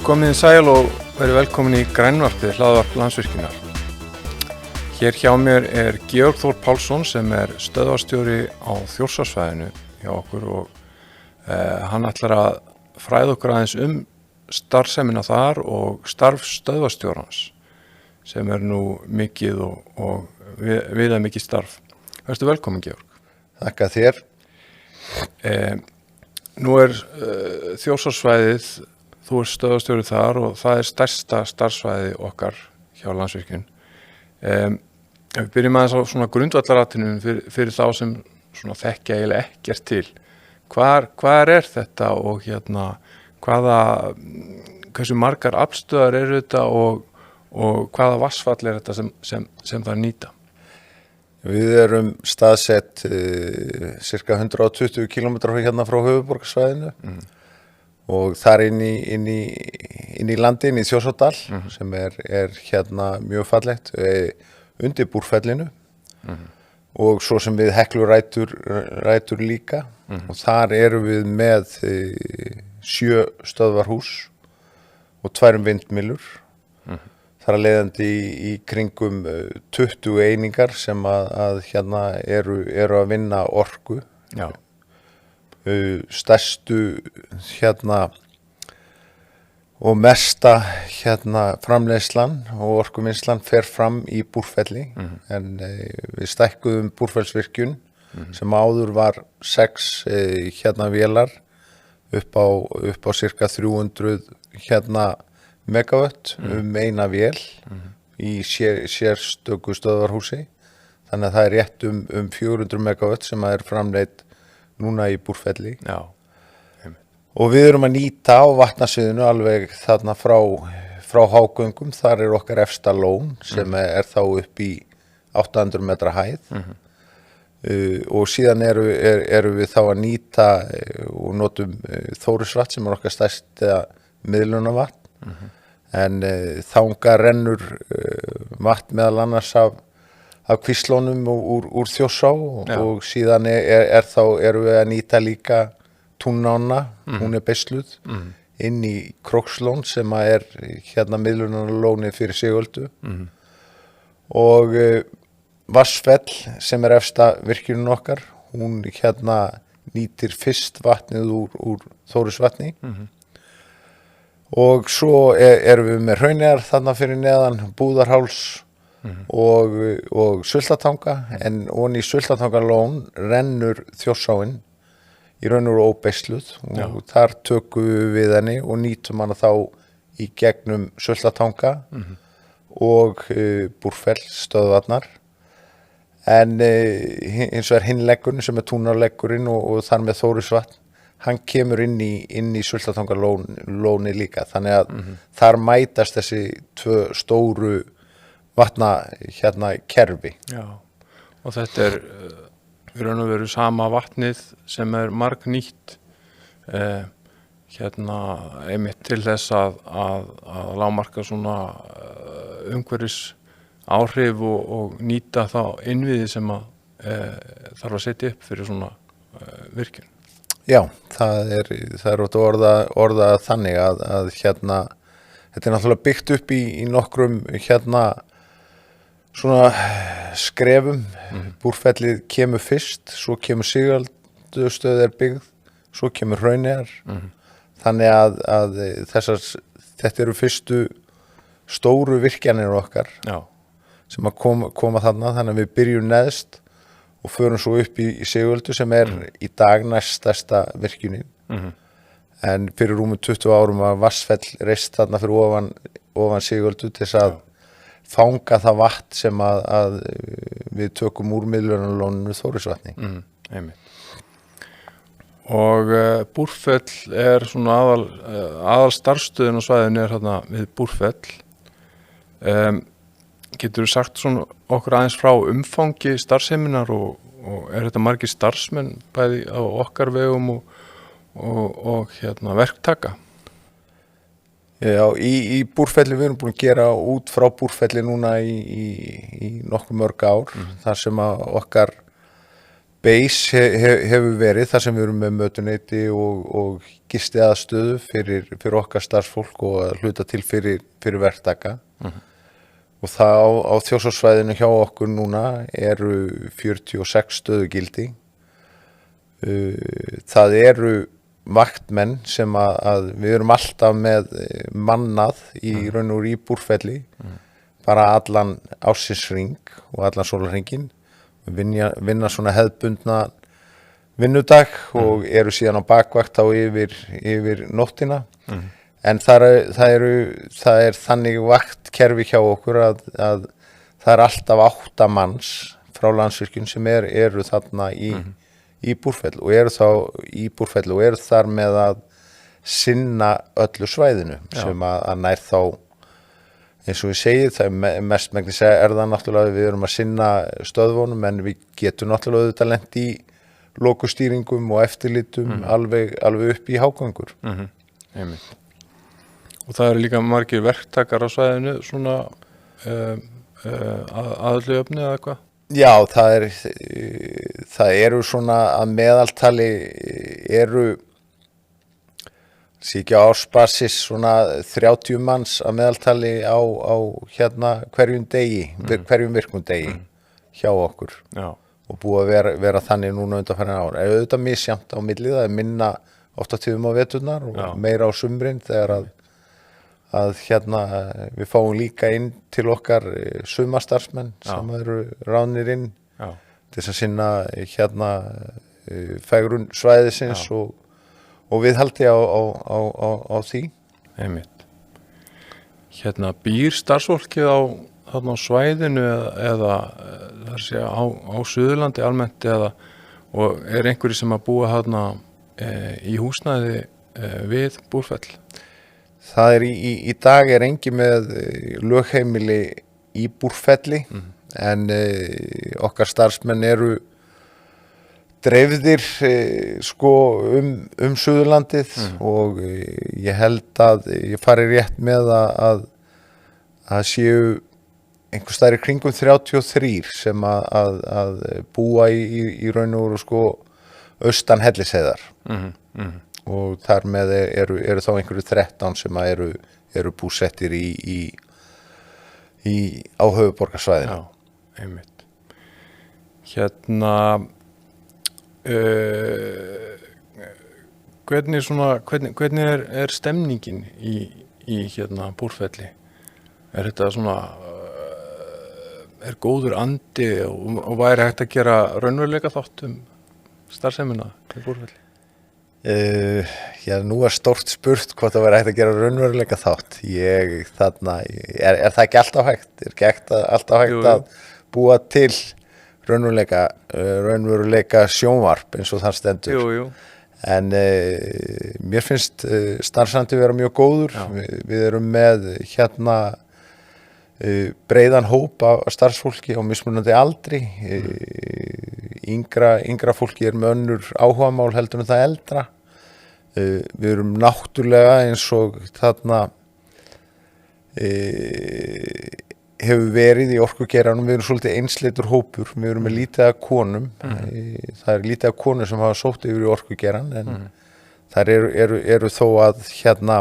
Komið sæl og verið velkomin í grænvarpið hlaðvarp Landsvirkjunar. Hér hjá mér Georg Þór Pálsson sem stöðvarstjóri á Þjórsársvæðinu hjá okkur og hann ætlar að fræða okkur aðeins starfsemina þar og starf stöðvarstjórans sem nú mikið og viða mikið starf. Vertu velkomin, Georg. Þakka þér. Nú Þjórsársvæðið, þú stöðvarstjóri þar og það stærsta starfsvæði okkar hjá Landsvirkjun. Við byrjum aðeins á svona grundvallaratriðum fyrir þá sem svona þekkja eiginlega ekkert til. Hvar þetta og hversu margar aflstöðvar eru þetta og hvaða vatnsfall þetta sem það nýta? Við erum staðsett cirka 120 km hérna frá höfuðborgarsvæðinu. Og þar inn í landi, inn í Þjórsárdal, sem hérna mjög fallegt, undir Búrfellinu og svo sem við Heklurætur líka. Og þar erum við með 7 stöðvarhús og 2 vindmyllur. Þar leiðandi í kringum 20 einingar sem að hérna eru að vinna orku. Já. Stærstu hérna og mesta hérna framleiðslan og orkuvinnslan fer fram í Búrfelli en við stækkuðum Búrfellsvirkjun sem áður var 6 hérna vélar upp á cirka 300 hérna megavött eina vél í sérstöku stöðvarhúsi, þannig að það rétt 400 megavött sem framleitt núna í Búrfelli. Já. Og við erum að nýta á vatnasviðinu alveg þarna frá Hágöngum, þar okkar efsta lón sem þá upp í 800 metra hæð. Og síðan eru við þá að nýta og notum Þórisvatn sem okkar stærsta miðlunarvatn. En þangað rennur vatn meðal annars af kvíslónum úr Þjórsá og síðan erum við að nýta líka Túnána, hún beisluð, inn í Krókslón sem hérna miðlunarlónið fyrir Sigöldu. Og Vatnsfell sem efsta virkjunin okkar, hún hérna nýtir fyrst vatnið úr Þórisvatni. Og svo erum við með Hrauneyjar þarna fyrir neðan, Búðarháls og Sultatanga, en ofan í Sultatangalón rennur Þjórsáin í raun og óbeisluð og þar tökum við henni og nýtum hana þá í gegnum Sultatanga og Búrfell stöðvarnar. En hins vegar hinn leggurinn sem Túnarleggurinn og þar með Þórisvatn, hann kemur inn í Sultatangalóni líka, þannig að þar mætast þessi 2 stóru vatna hérna kerfi. Já, og þetta í raun og veru sama vatnið sem margnýtt hérna einmitt til þess að lágmarka svona umhverfis áhrif og nýta þá innviði sem þarf að setja upp fyrir svona virkjun. Já, það er orða þannig að hérna þetta náttúrulega byggt upp í nokkrum hérna svona skrefum. Búrfellið kemur fyrst, svo kemur Sigöldustöð byggð, svo kemur Hrauneyjar. Þannig að þetta eru fyrstu stóru virkjanir okkar. Já. Sem að koma þarna, þannig að við byrjum neðst og förum svo upp í Sigöldu sem í dag næststærsta virkjunin. En fyrir rúmum 20 árum var Vatnsfell reist þarna fyrir ofan Sigöldu til þess að fanga það vatn sem að við tökum úr miðlunarlóninu Þórisvatni. Einmitt. Og Búrfell svona aðal starfsstöðin á svæðinu hérna við Búrfell. Geturðu sagt svona okkur aðeins frá umfangi starfseminar og þetta margir starfsmenn bæði á okkar vegum og hérna verktaka? Já, í Búrfelli við erum búin að gera út frá Búrfelli núna í nokkuð mörg ár, þar sem að okkar Base hefur verið þar sem við erum með mötuneyti og gisti aðstöðu fyrir okkar starfsfólk og að hluta til fyrir verktaka. Og það á Þjórsársvæðinu hjá okkur núna eru 46 stöðugildi. Það eru vaktmenn sem að við erum alltaf með mannað í raun og í Búrfelli, bara allan ársins og allan sólarhringinn. Vinna svona hefðbundna vinnudag og eru síðan á bakvakt á yfir nóttina. En það er þannig vaktkerfi hjá okkur að það er alltaf 8 manns frá Landsvirkjun sem eru þarna í Búrfelli og eru þá í Búrfelli og eru þar með að sinna öllu svæðinu sem að nær þá, eins og við segið, það mestmegnis það náttúrulega við erum að sinna stöðvunum en við getum náttúrulega auðvitað lent í lokustýringum og eftirlitum alveg upp í hágöngur. Einmitt. Og það eru líka margir verktakar á svæðinu svona aðallu öfni eða eitthvað? Já, það eru svona að meðaltali eru sé ekki á ársbasis svona 30 manns að meðaltali á hérna hverjum virkum degi hjá okkur. Já. Og búið að vera þannig núna undanfarin ára. Auðvitað misjafnt á milli, það minna oft á tíðum á veturnar og meira á sumrin þegar að hérna við fáum líka inn til okkar sumarstarfsmenn sem eru ráðnir inn til þess að sinna hérna fegrun svæðisins og viðhaldi á því. Einmitt. Hérna býr starfsfólkið þarna á svæðinu eða það er segja á Suðurlandi almennt og er einhverjir sem að búa þarna í húsnæði við Búrfell? Það er í dag er engin með lögheimili í Búrfelli en okkar starfsmenn eru dreifðir sko Suðurlandið og ég held að ég fari rétt með að séu einhvers staðar í kringum 33 sem að búa í raun og veru sko austan Hellisheiðar. Og þar með eru þá einhverju 13 sem eru búsettir á höfuðborgarsvæðinu. Já, einmitt. Hérna hvernig er stemningin í hérna Búrfelli? Er þetta svona er góður andi og væri hægt að gera raunveruleika þátt starfsemina í Búrfelli? Já, nú er stórt spurt hvort það væri hægt að gera raunveruleika þátt. Er það ekki alltaf hægt? Er ekki alltaf hægt að búa til raunveruleika sjónvarp eins og það stendur? Jú. En mér finnst starfsandi vera mjög góður. Við erum með hérna breiðan hóp af starfsfólki á mismunandi aldri. Yngra fólki er með önnur áhugamál heldur en það eldra. Við erum náttúrulega eins og þarna hefur verið í orkugeiranum, við erum svolítið einsleitur hópur, við erum með lítið af konum, það er lítið af konur sem hafa sótt yfir í orkugeiran en þar eru þó að hérna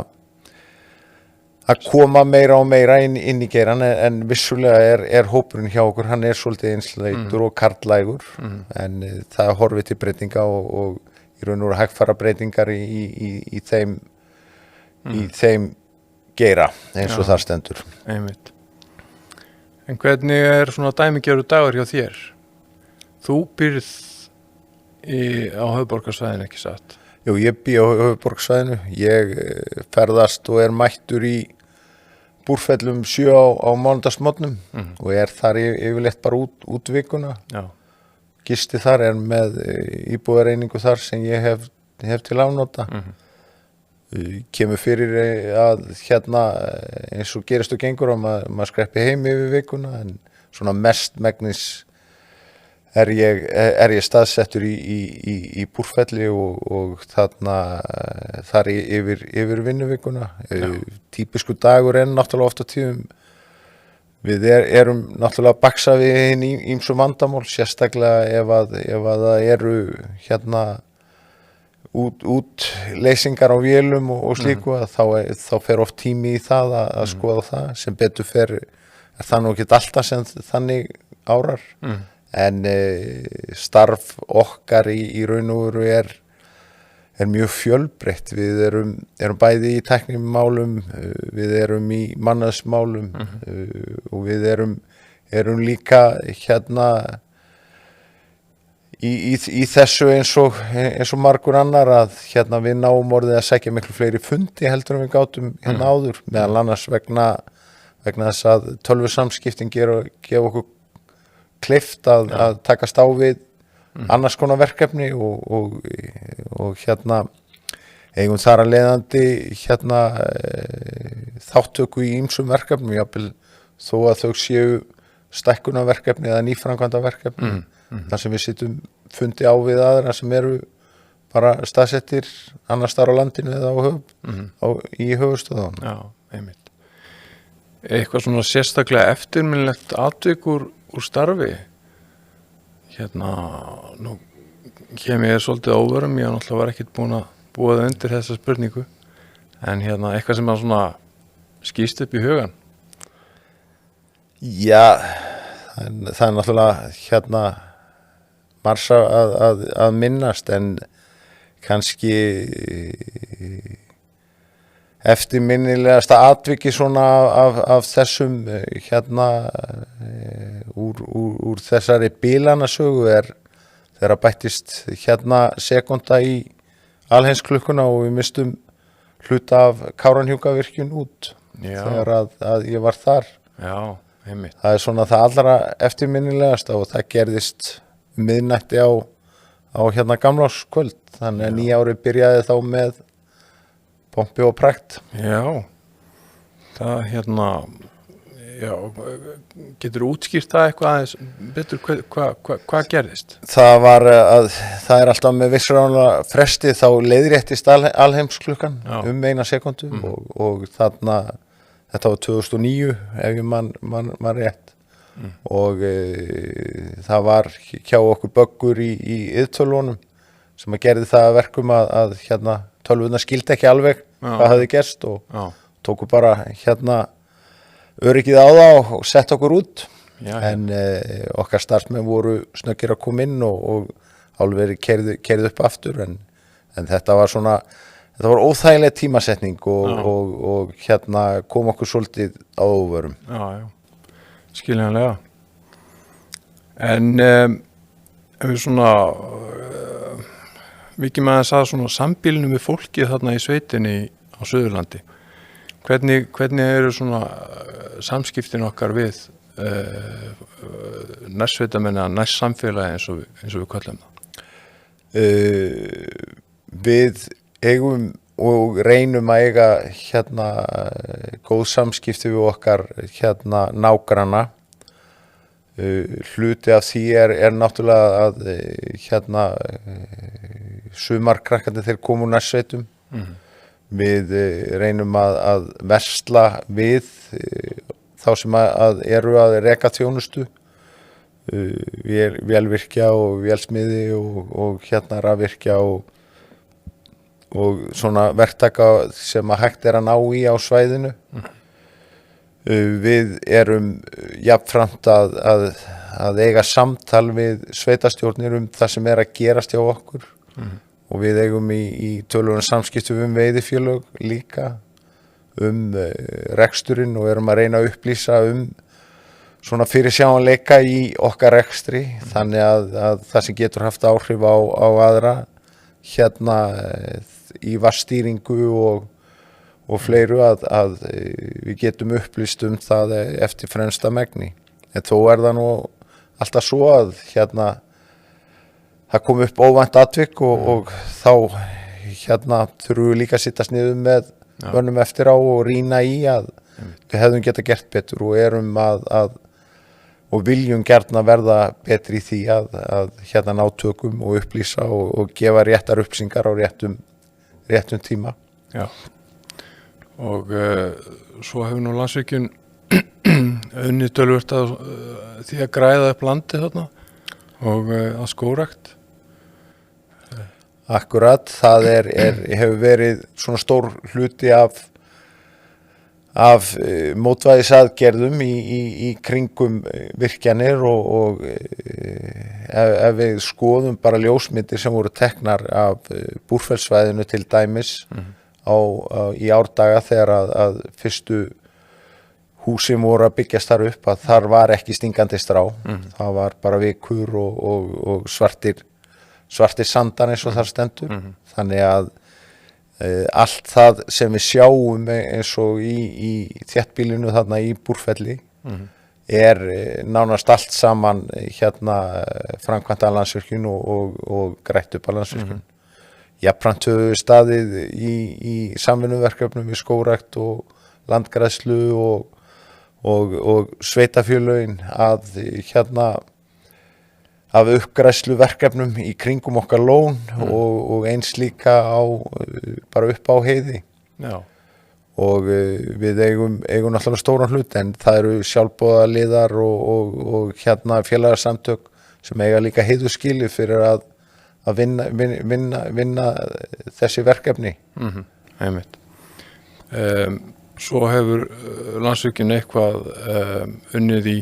að koma meira og meira inn í geiran en vissulega er hópurinn hjá okkur, hann er svolítið einsleitur og karllægur en það horfið til breytinga og í raun og veru hægfara breytingar í þeim geira eins og það stendur. Einmitt. En hvernig er svona dæmigerður dagur hjá þér? Þú býrð á höfuðborgarsvæðinu, ekki satt? Jú, ég bý á höfuðborgarsvæðinu. Ég ferðast og er mættur í Búrfellum 7 á mánudagsmorgnum og er þar yfirleitt bara út vikuna. Já. Gisti þar er með íbúðareiningu þar sem ég hef til afnota. Kemur fyrir að hérna eins og gerist og gengur að maður skreppi heim yfir vikuna en svona mestmegnis er ég staðsettur í Búrfelli og þar yfir vinnuvikuna. Típisku dagur en náttúrulega oft á tíðum Við erum náttúrulega baksa við hinn ýmsum vandamál, sérstaklega ef að það eru hérna útleysingar á vélum og slíku, að þá fer oft tími í það að skoða það. Sem betur fer er það nú ekki alltaf sem þannig árar, en starf okkar í raun og veru er mjög fjölbreytt. Við erum bæði í tæknimálum, við erum í mannaðsmálum, og við erum líka hérna í þessu eins og margur annar, að hérna við náum orðið að sækja miklu fleiri fundi heldur en við gátum hérna áður, meðal annars vegna þess að tölvusamskiptin gefa okkur kleift að takast á við annars konar verkefni og hérna eigum þar að leiðandi hérna þáttöku í ýmsum verkefnum, jafnvel þó að þau séu stækkunarverkefni eða nýframkvæmdaverkefni, þar sem við sitjum fundi á við aðra sem eru bara staðsettir annars staðar á landinu eða í höfuðstöðunum. Já, einmitt. Eitthvað svona sérstaklega eftirminnilegt atvik úr starfi? Hérna, nú kem ég svolítið óvörum, ég náttúrulega var ekkert búin að búa það undir þessa spurningu, en hérna eitthvað sem að svona skýst upp í hugan? Já, það er náttúrulega hérna marsa að minnast, en kannski eftirminnilegasta atviki svona af þessum hérna úr þessari bílanasögu er þegar bættist hérna sekúnda í alheimsklukkuna og við mistum hluta af Kárahnjúkavirkjun út. Já. Þegar að ég var þar. Já, einmitt. Það er svona það allra eftirminnilegasta, og það gerðist miðnætti á hérna gamlárskvöld, þannig að nýja árið byrjaði þá með pompi og prakt. Já, það hérna, já, getur útskýrt það eitthvað aðeins betur, hvað gerðist? Það er alltaf með vissránulega fresti, þá leiðréttist alheimsklukkan eina sekúndu, og þarna, þetta var 2009 ef ég man rétt, og það var hjá okkur böggur í iðtölvunum sem að gerði það að verkum að hérna tölvuna skildi ekki alveg hvað hafði gerst, og tóku bara hérna öryggið á það og sett okkur út. En okkar starfsmenn voru snöggir að koma inn og álveri keyrði upp aftur, en þetta var óþægileg tímasetning og hérna kom okkur svolítið á óvörum. Já, skiljanlega. En ef við svona vikið með að svona sambýlinu við fólkið þarna í sveitinni á Suðurlandi, hvernig eru svona samskiptin okkar við nærsveitamenn eða nærsamfélagi eins og við kallum það? Við eigum og reynum að eiga hérna góð samskipti við okkar hérna nágranna. Hluti af því er náttúrulega að hérna sumarkrakkandi þeir komu úr nærsveitum. Við reynum að versla við þá sem að eru að reka þjónustu, vélvirkja og vélsmiði og hérna rafvirkja og svona verktaka sem að hægt er að ná í á svæðinu. Við erum jafnframt að eiga samtal við sveitastjórnir það sem er að gerast hjá okkur, og við eigum í tölulegum samskiptum veiðifélög líka reksturinn, og erum að reyna að upplýsa svona fyrirsjáanleika í okkar rekstri, þannig að það sem getur haft áhrif á aðra hérna í vatnsstýringu og fleiru, að við getum upplýst það eftir fremsta megni. En þó er það nú alltaf svo að hérna það kom upp óvænt atvik og þá hérna þurfum við líka að sittast niður með mönnum eftir á og rýna í að við hefðum geta gert betur, og erum og viljum gjarna verða betri í því að hérna ná tökum og upplýsa og gefa réttar upplýsingar á réttum tíma. Já. Og svo hefur nú Landsvirkjun unnið tölvört að því að græða upp landi þarna og að skógrækt. Akkurat, það hefur verið svona stór hluti af mótvægisaðgerðum í kringum virkjanir og ef við skoðum bara ljósmyndir sem voru teknar af Búrfellssvæðinu til dæmis í árdaga þegar að fyrstu húsin voru að byggjast þar upp, að þar var ekki stingandi strá, það var bara vikur og svartir sandar eins og þar stendur, þannig að allt það sem við sjáum eins og í þéttbýlinu þarna í Búrfelli er nánast allt saman framkvæmt af Landsvirkjun og grætt upp af Landsvirkjun. Jafnframt höfum við staðið í samvinnuverkefnum við skógrækt og landgræðslu og sveitafélögin af uppgræðsluverkefnum í kringum okkar lón og eins líka bara upp á heiði. Já. Og við eigum náttúrulega stóran hlut, en það eru sjálfboðaliðar og félagasamtök sem eiga líka heiðurskilið fyrir að vinna þessi verkefni. Einmitt. Svo hefur Landsvirkjun eitthvað unnið í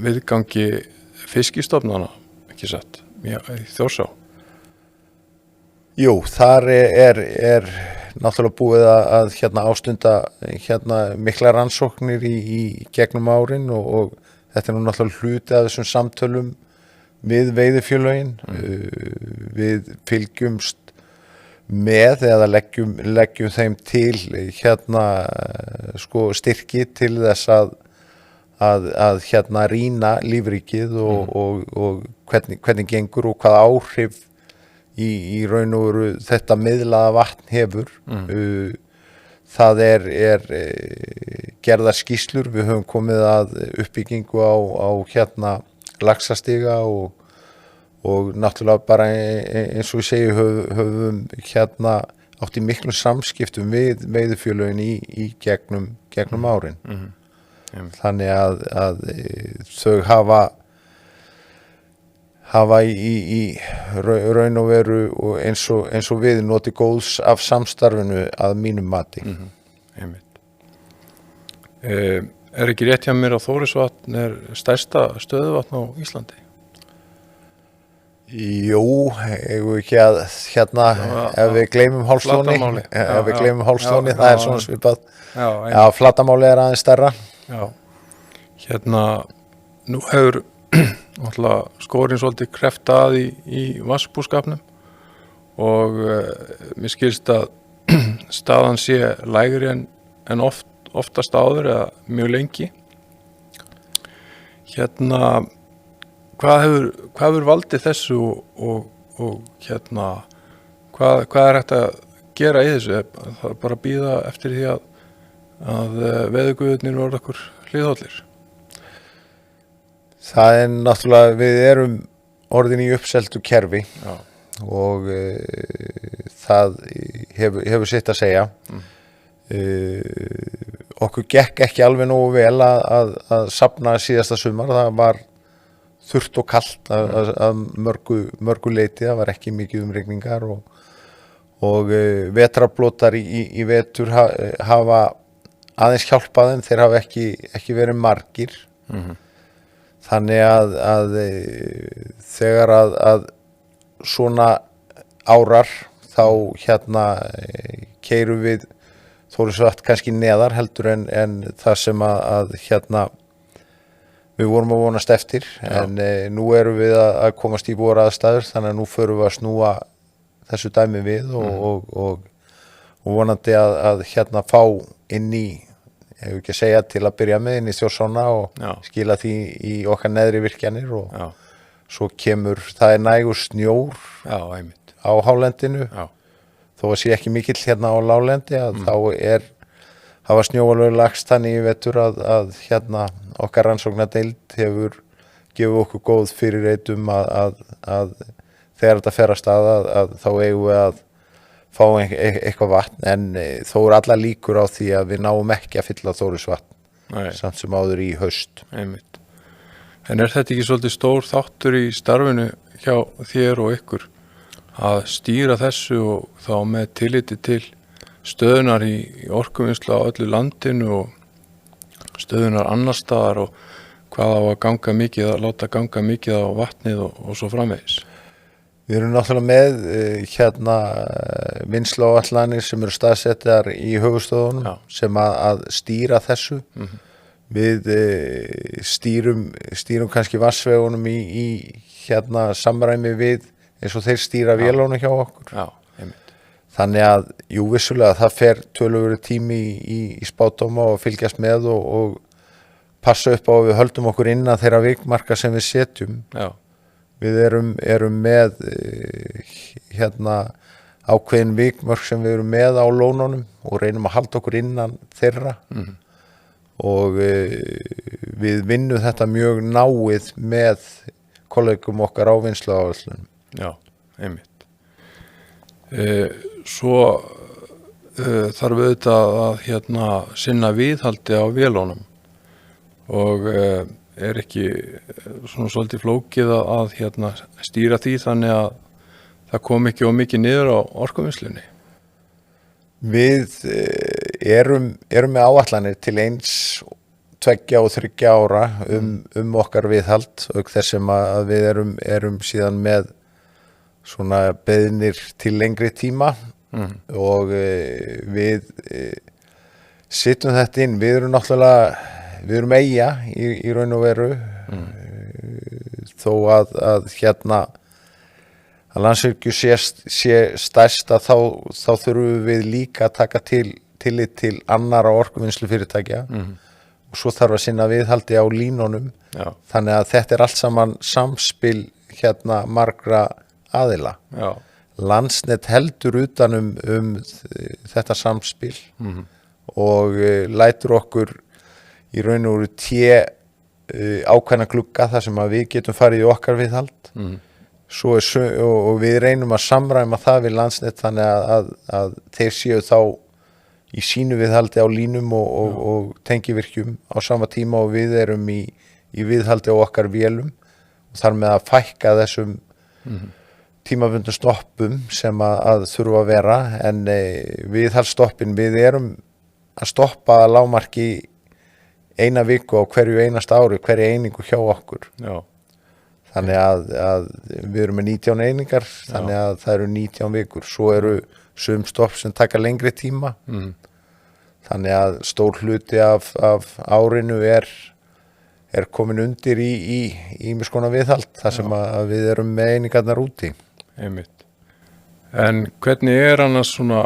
viðgangi fiskistofnana, ekki satt, í Þjórsá? Jú, þar er náttúrulega búið að ástunda mikla rannsóknir í gegnum árin og þetta er nú náttúrulega hluti af þessum samtölum við veiðifélögin. Við fylgjumst með eða leggjum þeim til styrki til þess að rýna lífríkið og hvernig gengur og hvað áhrif í raun og veru þetta miðlaða vatn hefur. Það er gerðar skýrslur, við höfum komið að uppbyggingu á laxastiga og náttúrulega bara eins og við segjum höfum átt í miklum samskiptum við veiðifélögin í gegnum árin. Þannig að þau hafa í raun og veru og eins og við notið góðs af samstarfinu að mínum mati. Einmitt. Er ekki rétt hjá mér að Þórisvatn er stærsta stöðuvatn á Íslandi? Jú, eigum við ekki að ef við gleymum Hálslóni, það er svona svipað. Já, Flatamáli er aðeins stærra. Já, nú hefur skórinn svolítið kreftað í vatnsbúskapnum og mér skilst að staðan sé lægri en oftast áður eða mjög lengi. Hvað hefur valdið þessu og hvað er hægt að gera í þessu? Það er bara að bíða eftir því að veðurguðirnir voru okkur hliðhollir. Það er náttúrulega, við erum orðin í uppseltu kerfi. Já. Og það hefur sitt að segja. Okkur gekk ekki alveg nógu vel að safna síðasta sumar. Það var þurrt og kalt að mörgu leyti, það var ekki mikið rigningar og vetrarblótar í vetur hafa aðeins hjálpað en þeir hafa ekki verið margir. Þannig að þegar að svona árar þá keyrum við Þórisvatn kannski neðar heldur en það sem að við vorum að vonast eftir. Já. En nú erum við að komast í voru aðstæður, þannig að nú förum við að snúa þessu dæmi við og vonandi að fá inn í, ef ekki að segja til að byrja með, inn í Þjórsána og skila því í okkar neðri virkjanir og svo kemur, það er nægur snjór á hálendinu. Já. Þó að sé ekki mikill á láglendi að þá hafa snjóalög lagst þannig í vetur að okkar rannsóknardeild hefur gefið okkur góð fyrirheit að þegar þetta fer af stað að þá eigum við að fá eitthvað vatn, en þó eru allar líkur á því að við náum ekki að fylla Þórisvatn Nei. samt sem áður í haust. Einmitt. En er þetta ekki svolítið stór þáttur í starfinu hjá þér og ykkur að stýra þessu og þá með tilliti til stöðunar í orkuvinnslu á öllu landinu og stöðunar annar staðar og hvað á að ganga mikið, að láta ganga mikið á vatnið og svo framvegis? Við erum náttúrulega með vinnsluáætlanir sem eru staðsettar í höfuðstöðunum Já. sem að stýra þessu. Við stýrum kannski vatnsvegunum í samræmi við eins og þeir stýra vélunum hjá okkur. Já, einmitt. Þannig að, jú, vissulega það fer töluverður tími í spádóma og fylgjast með og passa upp á að við höldum okkur innan þeirra vikmarka sem við setjum. Já. Við erum með ákveðin vikmörk sem við erum með á lónunum og reynum að halda okkur innan þeirra og við vinnum þetta mjög náið með kollegum okkar á vinnsluáætlunum. Já, einmitt. Svo þarf auðvitað að sinna viðhaldi á vélunum og er ekki svona svolítið flókið að stýra því þannig að það kom ekki of mikið niður á orkuvinnslunni? Við erum með áætlanir til 1, 2 og 3 ára okkar viðhald auk þess sem að við erum síðan með svona beiðnir til lengri tíma og við setjum þetta inn. Við erum eyja í raun og veru þó að Landsvirkjun sé stærst að þá þurfum við líka að taka tillit til annarra orkuvinnslufyrirtækja og svo þarf að sinna viðhaldi á línunum. Já. Þannig að þetta er allt saman samspil margra aðila. Já. Landsnet heldur utan þetta samspil og lætur okkur í raun og veru ákveðna glugga þar sem að við getum farið í okkar viðhald. Svo og við reynum að samræma það við Landsnet þannig að þeir séu þá í sínu viðhaldi á línum og tengivirkjum á sama tíma og við erum í viðhaldi á okkar vélum og þar með að fækka þessum tímabundum stoppum sem að þurfa að vera en viðhaldsstoppin við erum að stoppa að lágmarki 1 viku á hverju einasta ári, hverju einingu hjá okkur. Já. Þannig að við erum með 19 einingar, þannig að það eru 19 vikur. Svo eru sum stopp sem taka lengri tíma. Þannig að stór hluti af árinu er komin undir í ýmis konar viðhald, þar sem að við erum með einingarnar úti. Einmitt. En hvernig er annars svona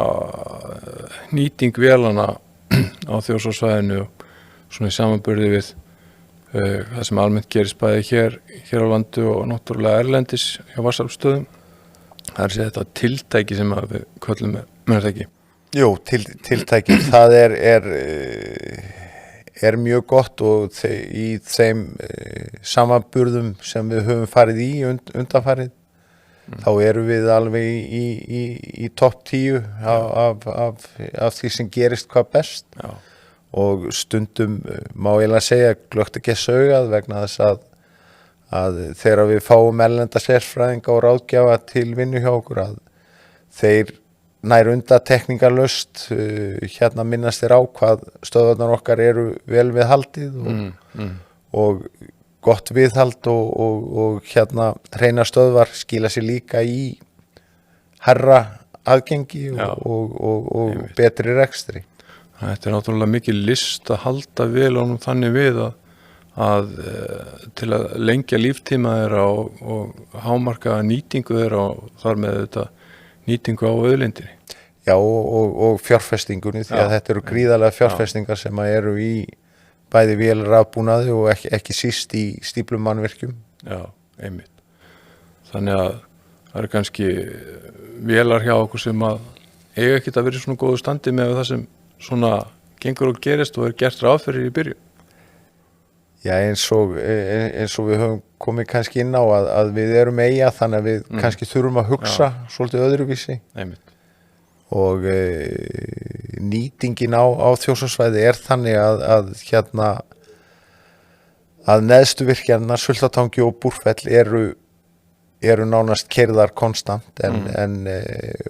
nýting vélana á Þjórsárssvæðinu svona í samanburði við það sem almennt gerist bæði hér á landi og náttúrulega erlendis hjá vatnsaflsstöðvum? Það er þetta tiltæki sem við köllum með þetta ekki. Jú, tiltæki, það er mjög gott og í þeim samanburðum sem við höfum farið í undanfarið, þá erum við alveg í topp 10 af því sem gerist hvað best. Já. Og stundum má eiginlega segja glögt ekki saugað vegna þess að þegar við fáum erlenda sérfræðinga og ráðgjafa til vinnu hjá okkur að þeir nær undantekningarlaust minnast þeir á hvað stöðvarnar okkar eru vel við haldið og gott viðhald og hreina stöðvar skila sér líka í hærra aðgengi og betri rekstri. Þetta er náttúrulega mikið list að halda vélunum þannig við að til að lengja líftíma þeirra og hámarka nýtingu þeirra og þar með þetta nýtingu á auðlindinni. Já og fjárfestingunni því að þetta eru gríðarlega fjárfestingar sem eru í bæði vélrafbúnaði og ekki síst í stíplumannvirkjum. Já, einmitt. Þannig að það eru kannski vélar hjá okkur sem að eiga ekkert að vera í svona góðu standi með það sem svona gengur og gerist og gert ráð fyrir í byrjun. Já, eins og við höfum komið kannski inn á að við erum eyja þannig að við kannski þurfum að hugsa svolítið öðruvísi. Einmitt. Og nýtingin á Þjórsárssvæði þannig að neðstu virkjanirnar Sultartangi og Búrfell eru nánast keyrðar konstant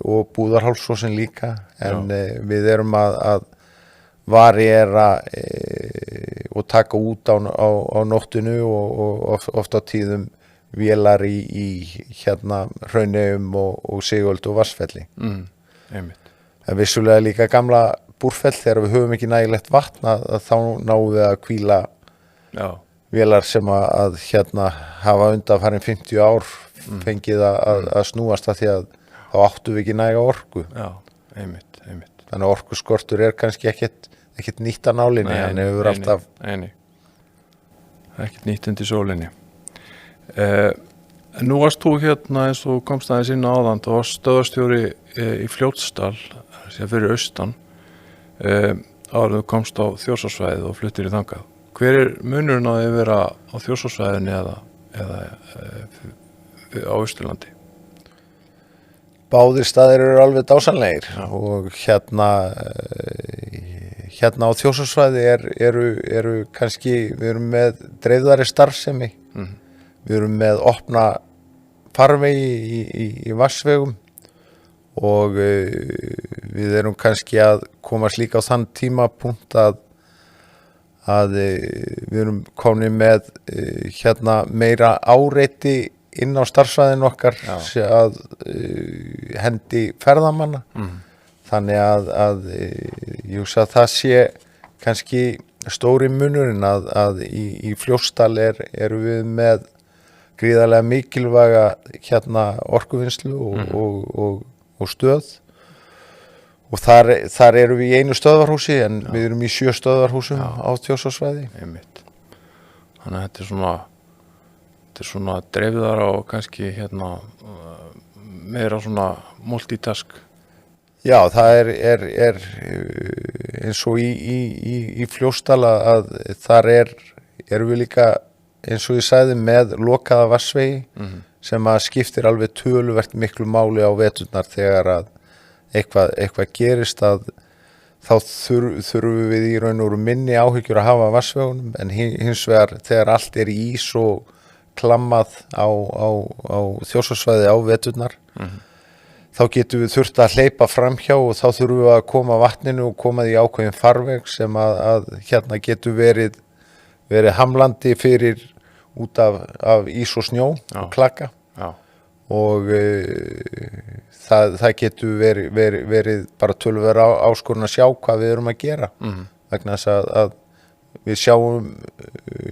og Búðarhálsfossinn líka en við erum að variera og taka út á nóttinu og oft á tíðum vélar í Hrauneyjum og Sigöldu og Vatnsfelli. Einmitt. En vissulega líka gamla Búrfell þegar við höfum ekki nægilegt vatn að þá náum við að hvíla vélar sem að hafa undanfarin 50 ár fengið að snúast að því að þá áttum við ekki næga orku. Já, einmitt. Þannig að orkuskortur kannski ekkert nýtt að nálinni, hann hefur alltaf... Nei. Ekkert nýtt undir sólinni. Nú varst þú eins og komst aðeins inn áðan, þú varst stöðvarstjóri í Fljótsdal, sem fyrir austan, áður þú komst á Þjórsárssvæðið og fluttir í þangað. Hver munurinn á því að vera á Þjórsárssvæðinu eða á Austurlandi? Báðir staðir eru alveg dásamlegir og hérna á Þjórsárssvæði eru kannski, við erum með dreifðari starfsemi, við erum með opna farvegi í vatnsvegum og við erum kannski að komast líka á þann tímapunkt að við erum komin með meira áreiti inn á starfsvæðin okkar að hendi ferðamanna. Þannig að ég hugsa að það sé kannski stóri munurinn að í Fljótsdal eru við með gríðarlega mikilvæga orkuvinnslu og stöð og þar eru við í einu stöðvarhúsi en við erum í 7 stöðvarhúsum á Þjórsárssvæði. Einmitt. Þannig að þetta er svona dreifðar og kannski meira svona multitask. Já, það er eins og í Fljótsdal að þar erum við líka eins og ég sagði með lokaða vatnsvegi sem að skiptir alveg töluvert miklu máli á veturnar þegar að eitthvað gerist að þá þurfum við í raun og veru minni áhyggjur að hafa vatnsvegunum en hins vegar þegar allt í ís og klammað á Þjórsárssvæði á veturnar þá getum við þurft að hleypa framhjá og þá þurfum við að koma vatninu og koma því ákveðin farveg sem að getur verið hamlandi fyrir út af ís og snjó og klaka og það getur verið bara töluvert áskorun að sjá hvað við erum að gera vegna þess að við sjáum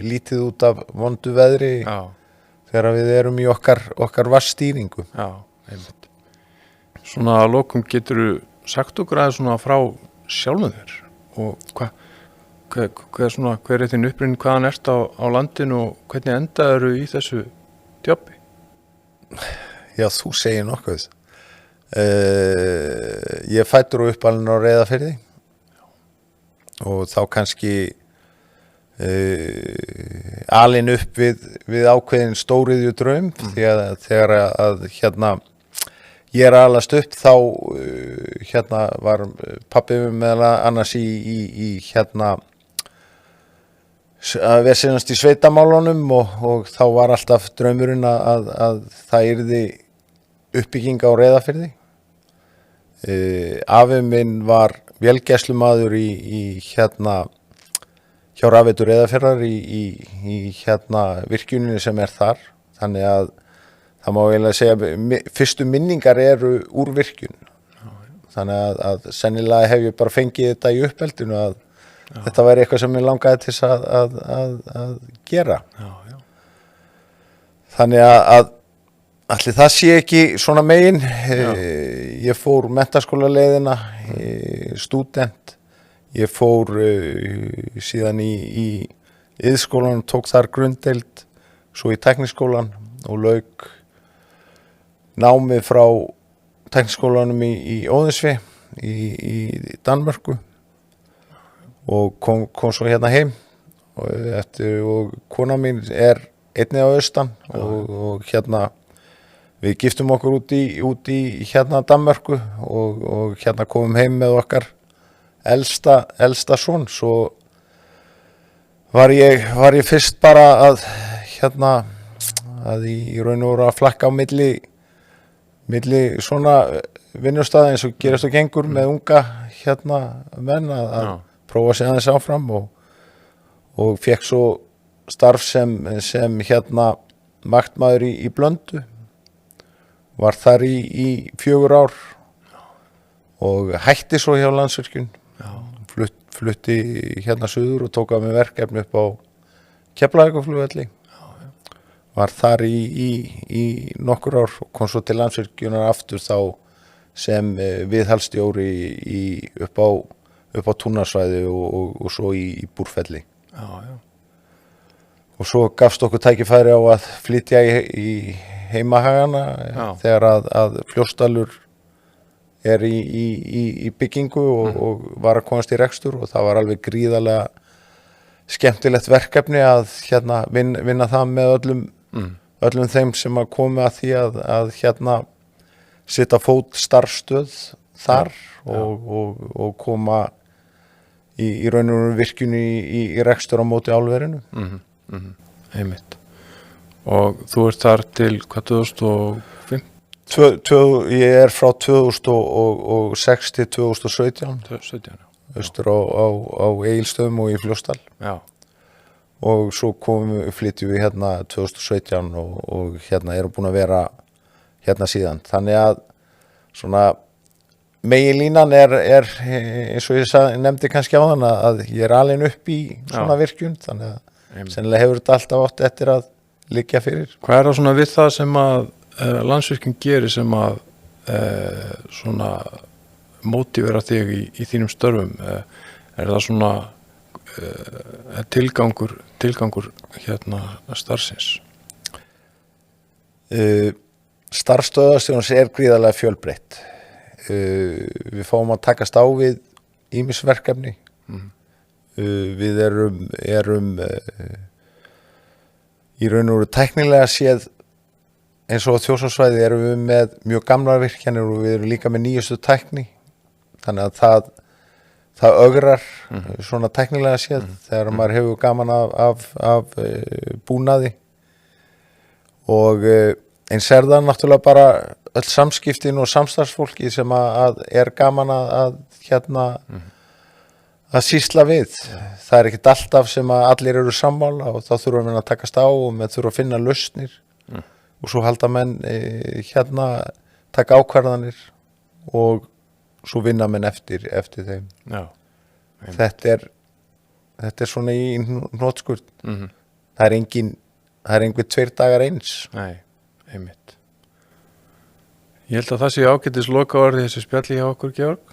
lítið út af vondu veðri þegar við erum í okkar vatnsstýringu. Já, einmitt. Svona að lokum geturðu sagt okkur aðeins svona frá sjálfum þér og hver er þinn upprinn, hvaðan ert á landinu og hvernig endaðirðu í þessu jobbi? Já, þú segir nokkuð. Ég fæddur og uppalinn á Reyðarfirði og þá kannski alinn upp við ákveðin stóriðju draum þegar að ég alast upp þá var pabbi meðal annars í að vesenast í sveitamálunum og þá var alltaf draumurinn að það yrði uppbygging á Reyðarfirði. Afi minn var vélgæslumaður hjá Rafveitu Reyðarfjarðar í virkjuninni sem þar. Þannig að það má eiginlega segja fyrstu minningar eru úr virkjun. Þannig að sennilega hef ég bara fengið þetta í uppeldinu að þetta væri eitthvað sem ég langaði til að gera. Þannig að allir það sé ekki svona megin. Ég fór menntaskólaleiðina, stúdent. Ég fór síðan í iðnskólanum, tók þar grunddeild, svo í tækniskólan og lauk námið frá tækniskólanum í Óðinsvé í Danmörku og kom svo hérna heim og kona mín einnig á austan og við giftum okkur út í Danmörku og komum heim með okkar elsta son. Svo var ég fyrst bara að í raun og veru að flakka á milli svona vinnustaða eins og gerast og gengur með unga menn að prófa sig aðeins áfram og fekk svo starf sem vaktmaður í Blöndu, var þar í 4 ár og hætti svo hjá Landsvirkjun, flutti suður og tók að mig verkefni upp á Keflavíkurflugvelli, var þar í nokkur ár og kom svo til Landsvirkjunar aftur þá sem viðhaldsstjóri upp á Túnasvæði og svo í Búrfelli. Og svo gafst okkur tækifæri á að flytja í heimahagana þegar að Fljótsdalur í byggingu og var að komast í rekstur, og það var alveg gríðarlega skemmtilegt verkefni að vinna það með öllum þeim sem að koma að því að setja fót starfsstöð þar og koma í raun og veru virkjun í rekstur á móti álverinu. Einmitt. Og þú ert þar til hvað 2005? Ég er frá 2006 til 2017. 17, austur á Egilsstöðum og í Fljótsdal. Já. Og svo flytjum við 2017 og erum búin að vera síðan. Þannig að svona meginlínan er eins og ég nefndi kannski áðan að ég er alin upp í svona virkjun, þannig að sennilega hefur þetta alltaf átt eftir að liggja fyrir. Hvað er það svona við það sem að Landsvirkjun gerir sem að svona mótivera þig í þínum störfum? Er það svona tilgangur starfsins? Starfsstöðvarstjórans er gríðarlega fjölbreytt. Við fáum að takast á við ýmis verkefni. Við erum í raun og veru tæknilega séð, eins og á Þjórsárssvæði erum við með mjög gamlar virkjanir og við erum líka með nýjustu tækni, þannig að það ögrar svona tæknilega séð þegar maður hefur gaman af búnaði. Og eins er það náttúrulega bara öll samskiptin og samstarfsfólki sem að er gaman að sýsla við. Það er ekkert alltaf sem að allir eru sammála og þá þurfa menn að takast á og menn þurfa að finna lausnir og svo halda menn taka ákvarðanir og svo vinna menn eftir þeim. Já. Þetta er svona í hnotskurn. Það er engin 2 dagar eins. Nei, einmitt. Ég held að það sé ágætis lokaorði þessu spjalli hjá okkur, Georg.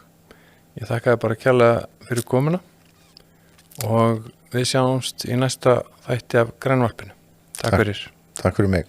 Ég þakka þér bara kærlega fyrir komuna og við sjáumst í næsta þætti af Grænvarpinu. Takk fyrir. Takk fyrir mig.